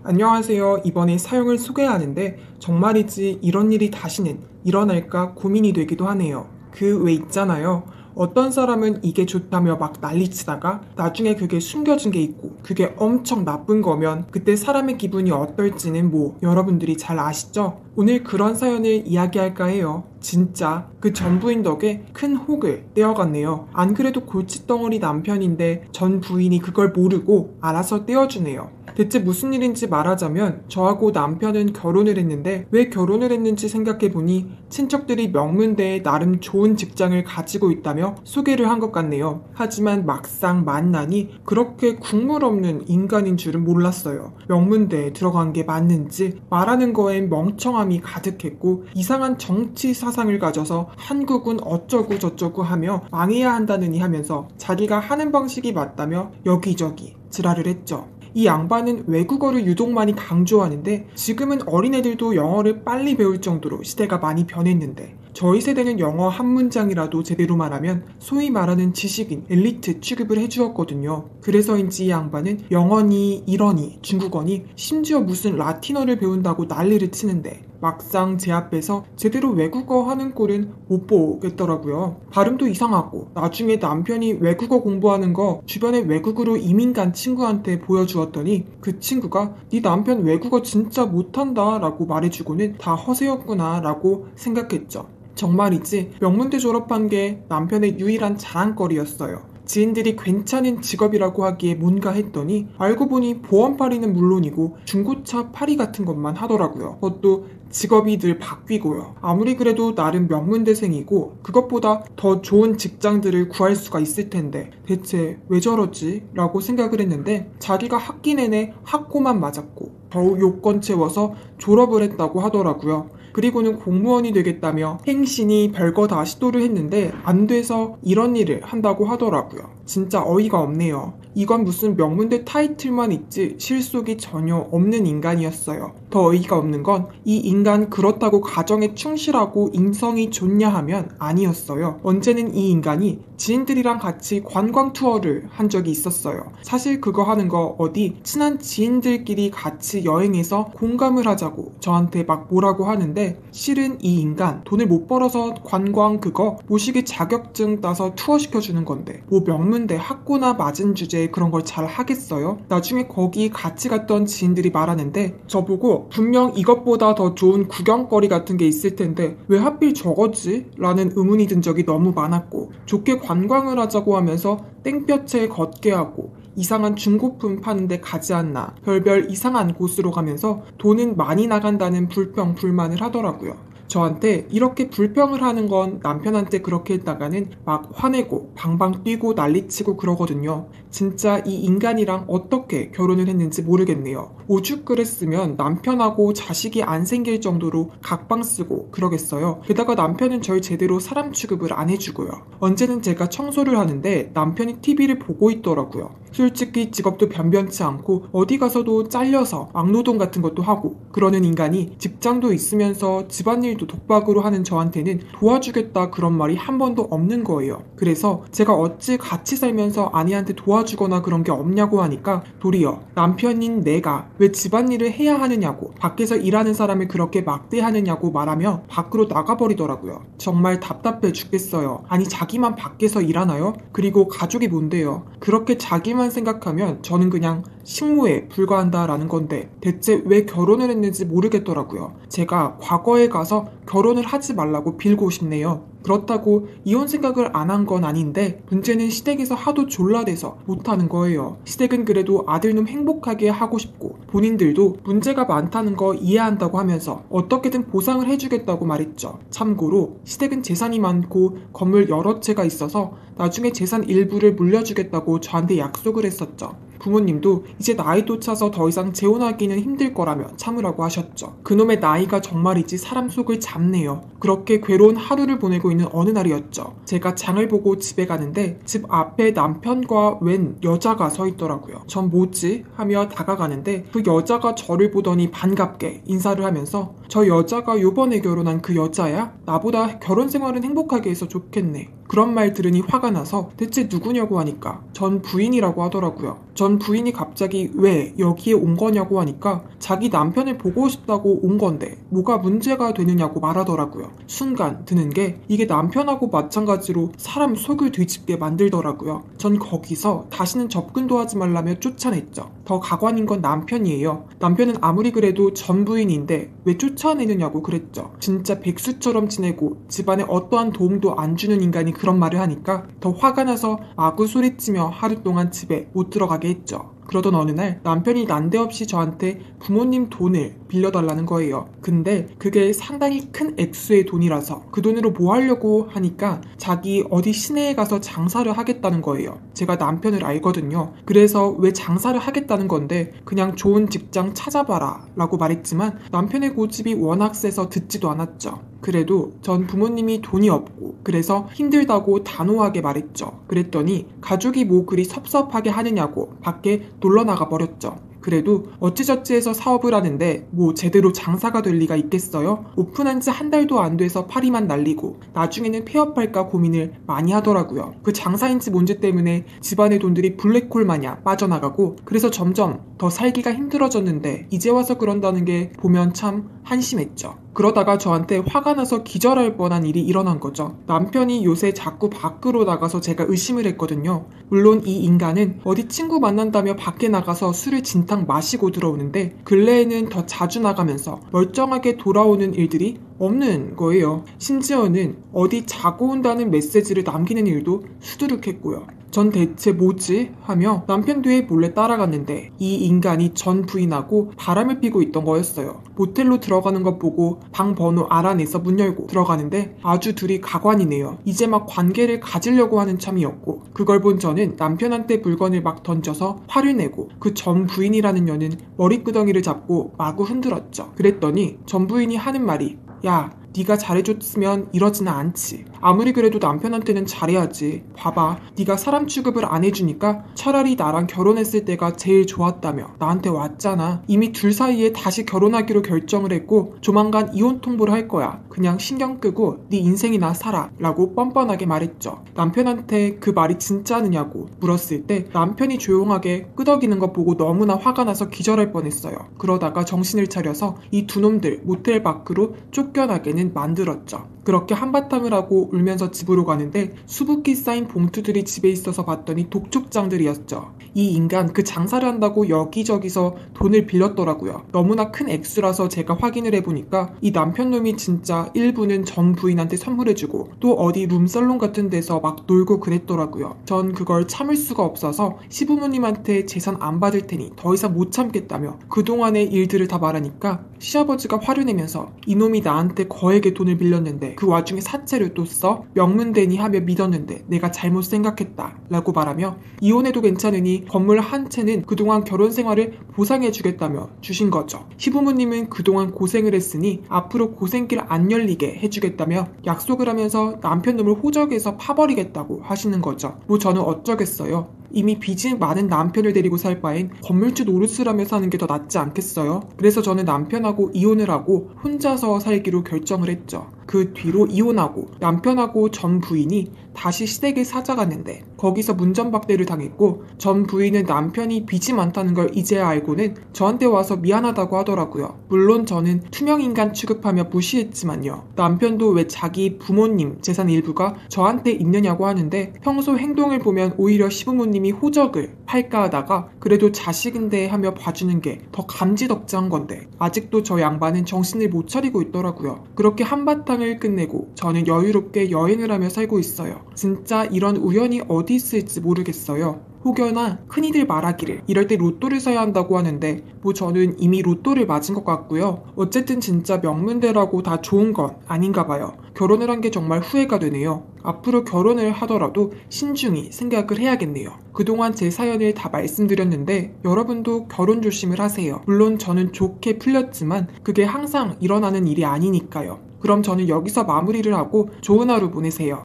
안녕하세요. 이번에 사연을 소개하는데 정말이지 이런 일이 다시는 일어날까 고민이 되기도 하네요. 그 왜 있잖아요. 어떤 사람은 이게 좋다며 막 난리치다가 나중에 그게 숨겨진 게 있고 그게 엄청 나쁜 거면 그때 사람의 기분이 어떨지는 여러분들이 잘 아시죠? 오늘 그런 사연을 이야기할까 해요. 진짜 그 전 부인 덕에 큰 혹을 떼어갔네요. 안 그래도 골칫덩어리 남편인데 전 부인이 그걸 모르고 알아서 떼어주네요. 대체 무슨 일인지 말하자면 저하고 남편은 결혼을 했는데 왜 결혼을 했는지 생각해보니 친척들이 명문대에 나름 좋은 직장을 가지고 있다며 소개를 한 것 같네요. 하지만 막상 만나니 그렇게 국물 없는 인간인 줄은 몰랐어요. 명문대에 들어간 게 맞는지 말하는 거엔 멍청함이 가득했고 이상한 정치 사상을 가져서 한국은 어쩌고 저쩌고 하며 망해야 한다느니 하면서 자기가 하는 방식이 맞다며 여기저기 지랄을 했죠. 이 양반은 외국어를 유독 많이 강조하는데 지금은 어린애들도 영어를 빨리 배울 정도로 시대가 많이 변했는데 저희 세대는 영어 한 문장이라도 제대로 말하면 소위 말하는 지식인, 엘리트 취급을 해주었거든요. 그래서인지 이 양반은 영어니, 일어니, 중국어니, 심지어 무슨 라틴어를 배운다고 난리를 치는데 막상 제 앞에서 제대로 외국어 하는 꼴은 못 보겠더라고요. 발음도 이상하고 나중에 남편이 외국어 공부하는 거 주변에 외국으로 이민 간 친구한테 보여주었더니 그 친구가 네 남편 외국어 진짜 못한다 라고 말해주고는 다 허세였구나 라고 생각했죠. 정말이지 명문대 졸업한 게 남편의 유일한 자랑거리였어요. 지인들이 괜찮은 직업이라고 하기에 뭔가 했더니 알고 보니 보험팔이는 물론이고 중고차 팔이 같은 것만 하더라고요. 그것도 직업이 늘 바뀌고요. 아무리 그래도 나름 명문대생이고 그것보다 더 좋은 직장들을 구할 수가 있을 텐데 대체 왜 저러지? 라고 생각을 했는데 자기가 학기 내내 학고만 맞았고 겨우 요건 채워서 졸업을 했다고 하더라고요. 그리고는 공무원이 되겠다며 행신이 별거 다 시도를 했는데 안 돼서 이런 일을 한다고 하더라고요. 진짜 어이가 없네요. 이건 무슨 명문대 타이틀만 있지 실속이 전혀 없는 인간이었어요. 더 어이가 없는 건 이 인간 그렇다고 가정에 충실하고 인성이 좋냐 하면 아니었어요. 언제는 이 인간이 지인들이랑 같이 관광 투어를 한 적이 있었어요. 사실 그거 하는 거 어디 친한 지인들끼리 같이 여행해서 공감을 하자고 저한테 막 뭐라고 하는데 실은 이 인간 돈을 못 벌어서 관광 그거 모시기 자격증 따서 투어 시켜주는 건데 명문대 학고나 맞은 주제에 그런 걸 잘 하겠어요? 나중에 거기 같이 갔던 지인들이 말하는데 저보고 분명 이것보다 더 좋은 구경거리 같은 게 있을 텐데 왜 하필 저거지? 라는 의문이 든 적이 너무 많았고 좋게 관광을 하자고 하면서 땡볕에 걷게 하고 이상한 중고품 파는데 가지 않나 별별 이상한 곳으로 가면서 돈은 많이 나간다는 불평 불만을 하더라고요. 저한테 이렇게 불평을 하는 건 남편한테 그렇게 했다가는 막 화내고 방방 뛰고 난리치고 그러거든요. 진짜 이 인간이랑 어떻게 결혼을 했는지 모르겠네요. 오죽그랬으면 남편하고 자식이 안 생길 정도로 각방 쓰고 그러겠어요. 게다가 남편은 절 제대로 사람 취급을 안 해주고요. 언제는 제가 청소를 하는데 남편이 TV를 보고 있더라고요. 솔직히 직업도 변변치 않고 어디 가서도 잘려서 막노동 같은 것도 하고 그러는 인간이 직장도 있으면서 집안일도 독박으로 하는 저한테는 도와주겠다 그런 말이 한 번도 없는 거예요. 그래서 제가 어찌 같이 살면서 아내한테 도와주거나 그런 게 없냐고 하니까 도리어 남편인 내가 왜 집안일을 해야 하느냐고 밖에서 일하는 사람을 그렇게 막대하느냐고 말하며 밖으로 나가버리더라고요. 정말 답답해 죽겠어요. 아니 자기만 밖에서 일하나요? 그리고 가족이 뭔데요? 그렇게 자기만 생각하면 저는 그냥 식모에 불과한다라는 건데 대체 왜 결혼을 했는지 모르겠더라고요. 제가 과거에 가서 결혼을 하지 말라고 빌고 싶네요. 그렇다고 이혼 생각을 안 한 건 아닌데 문제는 시댁에서 하도 졸라대서 못하는 거예요. 시댁은 그래도 아들놈 행복하게 하고 싶고 본인들도 문제가 많다는 거 이해한다고 하면서 어떻게든 보상을 해주겠다고 말했죠. 참고로 시댁은 재산이 많고 건물 여러 채가 있어서 나중에 재산 일부를 물려주겠다고 저한테 약속을 했었죠. 부모님도 이제 나이도 차서 더 이상 재혼하기는 힘들 거라며 참으라고 하셨죠. 그놈의 나이가 정말이지 사람 속을 잡네요. 그렇게 괴로운 하루를 보내고 있는 어느 날이었죠. 제가 장을 보고 집에 가는데 집 앞에 남편과 웬 여자가 서 있더라고요. 전 뭐지? 하며 다가가는데 그 여자가 저를 보더니 반갑게 인사를 하면서 저 여자가 요번에 결혼한 그 여자야? 나보다 결혼 생활은 행복하게 해서 좋겠네. 그런 말 들으니 화가 나서 대체 누구냐고 하니까 전 부인이라고 하더라고요. 전 부인이 갑자기 왜 여기에 온 거냐고 하니까 자기 남편을 보고 싶다고 온 건데 뭐가 문제가 되느냐고 말하더라고요. 순간 드는 게 이게 남편하고 마찬가지로 사람 속을 뒤집게 만들더라고요. 전 거기서 다시는 접근도 하지 말라며 쫓아냈죠. 더 가관인 건 남편이에요. 남편은 아무리 그래도 전 부인인데 왜 쫓아내느냐고 그랬죠. 진짜 백수처럼 지내고 집안에 어떠한 도움도 안 주는 인간이 그런 말을 하니까 더 화가 나서 마구 소리치며 하루 동안 집에 못 들어가게 했죠. 그러던 어느 날 남편이 난데없이 저한테 부모님 돈을 빌려달라는 거예요. 근데 그게 상당히 큰 액수의 돈이라서 그 돈으로 뭐 하려고 하니까 자기 어디 시내에 가서 장사를 하겠다는 거예요. 제가 남편을 알거든요. 그래서 왜 장사를 하겠다는 건데 그냥 좋은 직장 찾아봐라 라고 말했지만 남편의 고집이 워낙 세서 듣지도 않았죠. 그래도 전 부모님이 돈이 없고 그래서 힘들다고 단호하게 말했죠. 그랬더니 가족이 뭐 그리 섭섭하게 하느냐고 밖에 놀러 나가 버렸죠. 그래도 어찌저찌 해서 사업을 하는데 뭐 제대로 장사가 될 리가 있겠어요? 오픈한 지 한 달도 안 돼서 파리만 날리고 나중에는 폐업할까 고민을 많이 하더라고요. 그 장사인지 뭔지 때문에 집안의 돈들이 블랙홀 마냥 빠져나가고 그래서 점점 더 살기가 힘들어졌는데 이제 와서 그런다는 게 보면 참 한심했죠. 그러다가 저한테 화가 나서 기절할 뻔한 일이 일어난 거죠. 남편이 요새 자꾸 밖으로 나가서 제가 의심을 했거든요. 물론 이 인간은 어디 친구 만난다며 밖에 나가서 술을 진탕 마시고 들어오는데 근래에는 더 자주 나가면서 멀쩡하게 돌아오는 일들이 없는 거예요. 심지어는 어디 자고 온다는 메시지를 남기는 일도 수두룩했고요. 전 대체 뭐지? 하며 남편 뒤에 몰래 따라갔는데 이 인간이 전 부인하고 바람을 피고 있던 거였어요. 모텔로 들어가는 것 보고 방 번호 알아내서 문 열고 들어가는데 아주 둘이 가관이네요. 이제 막 관계를 가지려고 하는 참이었고 그걸 본 저는 남편한테 물건을 막 던져서 화를 내고 그 전 부인이라는 년은 머리끄덩이를 잡고 마구 흔들었죠. 그랬더니 전 부인이 하는 말이 야, 네가 잘해줬으면 이러지는 않지. 아무리 그래도 남편한테는 잘해야지. 봐봐, 네가 사람 취급을 안 해주니까 차라리 나랑 결혼했을 때가 제일 좋았다며 나한테 왔잖아. 이미 둘 사이에 다시 결혼하기로 결정을 했고 조만간 이혼 통보를 할 거야. 그냥 신경 끄고 네 인생이나 살아 라고 뻔뻔하게 말했죠. 남편한테 그 말이 진짜느냐고 물었을 때 남편이 조용하게 끄덕이는 거 보고 너무나 화가 나서 기절할 뻔했어요. 그러다가 정신을 차려서 이 두 놈들 모텔 밖으로 쫓겨나게는 만들었죠. 그렇게 한바탕을 하고 울면서 집으로 가는데 수북히 쌓인 봉투들이 집에 있어서 봤더니 독촉장들이었죠. 이 인간 그 장사를 한다고 여기저기서 돈을 빌렸더라고요. 너무나 큰 액수라서 제가 확인을 해보니까 이 남편놈이 진짜 일부는 전 부인한테 선물해주고 또 어디 룸살롱 같은 데서 막 놀고 그랬더라고요. 전 그걸 참을 수가 없어서 시부모님한테 재산 안 받을 테니 더 이상 못 참겠다며 그동안의 일들을 다 말하니까 시아버지가 화를 내면서 이놈이 나한테 거액의 돈을 빌렸는데 그 와중에 사채를 또 써? 명문대니 하며 믿었는데 내가 잘못 생각했다 라고 말하며 이혼해도 괜찮으니 건물 한 채는 그동안 결혼 생활을 보상해주겠다며 주신 거죠. 시부모님은 그동안 고생을 했으니 앞으로 고생길 안 열리게 해주겠다며 약속을 하면서 남편 놈을 호적에서 파버리겠다고 하시는 거죠. 뭐 저는 어쩌겠어요. 이미 빚이 많은 남편을 데리고 살 바엔 건물주 노릇을 하며 사는 게 더 낫지 않겠어요? 그래서 저는 남편하고 이혼을 하고 혼자서 살기로 결정을 했죠. 그 뒤로 이혼하고 남편하고 전 부인이 다시 시댁에 찾아갔는데 거기서 문전박대를 당했고 전 부인은 남편이 빚이 많다는 걸 이제야 알고는 저한테 와서 미안하다고 하더라고요. 물론 저는 투명인간 취급하며 무시했지만요. 남편도 왜 자기 부모님 재산 일부가 저한테 있느냐고 하는데 평소 행동을 보면 오히려 시부모님이 호적을 팔까 하다가 그래도 자식인데 하며 봐주는 게 더 감지덕지한 건데 아직도 저 양반은 정신을 못 차리고 있더라고요. 그렇게 한바탕을 끝내고 저는 여유롭게 여행을 하며 살고 있어요. 진짜 이런 우연이 어디 있을지 모르겠어요. 혹여나 흔히들 말하기를 이럴 때 로또를 사야 한다고 하는데 뭐 저는 이미 로또를 맞은 것 같고요. 어쨌든 진짜 명문대라고 다 좋은 건 아닌가 봐요. 결혼을 한 게 정말 후회가 되네요. 앞으로 결혼을 하더라도 신중히 생각을 해야겠네요. 그동안 제 사연을 다 말씀드렸는데 여러분도 결혼 조심을 하세요. 물론 저는 좋게 풀렸지만 그게 항상 일어나는 일이 아니니까요. 그럼 저는 여기서 마무리를 하고 좋은 하루 보내세요.